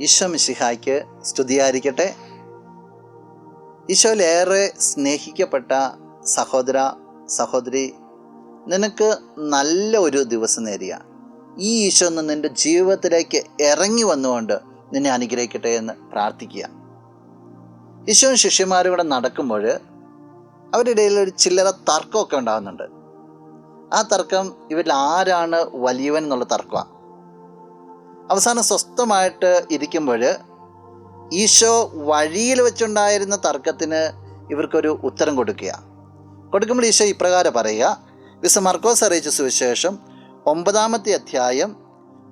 ഈശോ മിശിഹായ്ക്ക് സ്തുതിയായിരിക്കട്ടെ. ഈശോയിലേറെ സ്നേഹിക്കപ്പെട്ട സഹോദര സഹോദരി, നിനക്ക് നല്ല ഒരു ദിവസം നേരിയ ഈ ഈശോ ഒന്ന് നിൻ്റെ ജീവിതത്തിലേക്ക് ഇറങ്ങി വന്നുകൊണ്ട് നിന്നെ അനുഗ്രഹിക്കട്ടെ എന്ന് പ്രാർത്ഥിക്കുക. ഈശോ ശിഷ്യന്മാരും കൂടെ നടക്കുമ്പോൾ അവരുടെ ഇടയിൽ ഒരു ചില്ലറ തർക്കമൊക്കെ ഉണ്ടാകുന്നുണ്ട്. ആ തർക്കം ഇവരിൽ ആരാണ് വലിയവൻ എന്നുള്ള തർക്കമാണ്. അവസാനം സ്വസ്ഥമായിട്ട് ഇരിക്കുമ്പോൾ ഈശോ വഴിയിൽ വെച്ചുണ്ടായിരുന്ന തർക്കത്തിന് ഇവർക്കൊരു ഉത്തരം കൊടുക്കുമ്പോൾ ഈശോ ഇപ്രകാരം പറയുക. വിശുദ്ധ മർക്കോസ് അറിയിച്ച സുവിശേഷം 9-ാമത്തെ അധ്യായം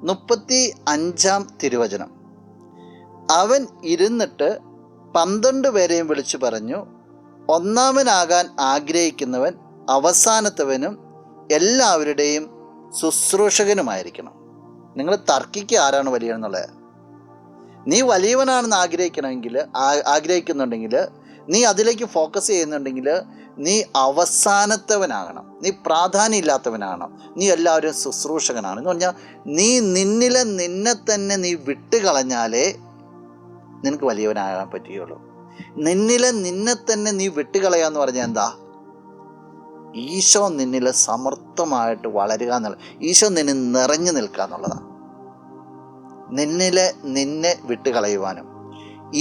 35-ാം തിരുവചനം. അവൻ ഇരുന്നിട്ട് 12 പേരെയും വിളിച്ചു പറഞ്ഞു, ഒന്നാമനാകാൻ ആഗ്രഹിക്കുന്നവൻ അവസാനത്തവനും എല്ലാവരുടെയും ശുശ്രൂഷകനുമായിരിക്കണം. നിങ്ങൾ തർക്കിക്കുക ആരാണ് വലിയവനെന്നുള്ളത്. നീ വലിയവനാണെന്ന് ആഗ്രഹിക്കുന്നുണ്ടെങ്കിൽ, നീ അതിലേക്ക് ഫോക്കസ് ചെയ്യുന്നുണ്ടെങ്കിൽ നീ അവസാനത്തവനാകണം, നീ പ്രാധാന്യം ഇല്ലാത്തവനാകണം, നീ എല്ലാവരും ശുശ്രൂഷകനാണ്. എന്ന് പറഞ്ഞാൽ നീ നിന്നെ തന്നെ നീ വിട്ടുകളഞ്ഞാലേ നിനക്ക് വലിയവനാകാൻ പറ്റുകയുള്ളൂ. നിന്നെ തന്നെ നീ വിട്ടുകളയാന്ന് പറഞ്ഞാൽ എന്താ? ഈശോ നിന്നിൽ സമർത്ഥമായിട്ട് വളരുക എന്നുള്ള, ഈശോ നിന്നെ നിറഞ്ഞു നിൽക്കുക എന്നുള്ളതാണ്. നിന്നെ വിട്ടുകളയുവാനും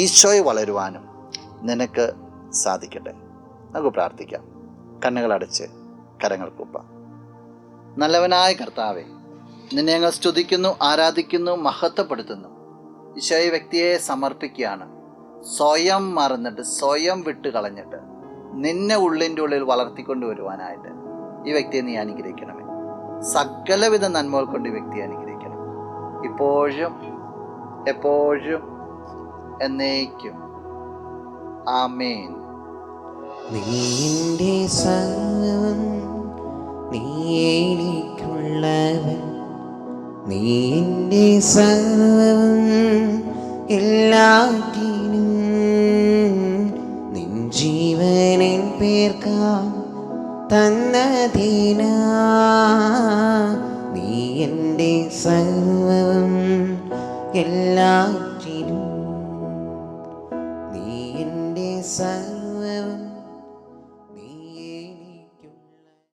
ഈശോയെ വളരുവാനും നിനക്ക് സാധിക്കട്ടെ. നമുക്ക് പ്രാർത്ഥിക്കാം. കണ്ണുകളടച്ച് കരങ്ങൾ കൂപ്പാം. നല്ലവനായ കർത്താവേ, നിന്നെ ഞങ്ങൾ സ്തുതിക്കുന്നു, ആരാധിക്കുന്നു, മഹത്വപ്പെടുത്തുന്നു. ഈശോയെ വ്യക്തിയെ സമർപ്പിക്കുകയാണ്. സ്വയം മറന്നിട്ട്, സ്വയം വിട്ടുകളഞ്ഞിട്ട് നിന്നെ ഉള്ളിൻ്റെ ഉള്ളിൽ വളർത്തിക്കൊണ്ട് വരുവാനായിട്ട് ഈ വ്യക്തിയെ നീ അനുഗ്രഹിക്കണമേ. സകലവിധ നന്മകൾ കൊണ്ട് ഈ വ്യക്തിയെ അനുഗ്രഹിക്കണം, ഇപ്പോഴും എപ്പോഴും എന്നേക്കും. ആമേൻ. നീന്റെ സർവ്വം, നീ എനിക്കുള്ളവൻ, നീന്റെ സർവ്വം എല്ലാറ്റിനും, നിൻ ജീവനിൻ പേർക്കാം തന്നതിനാ, നീ എൻ്റെ സർവ്വം എല്ലാറ്റിനും, നീ എൻ്റെ സർവ്വം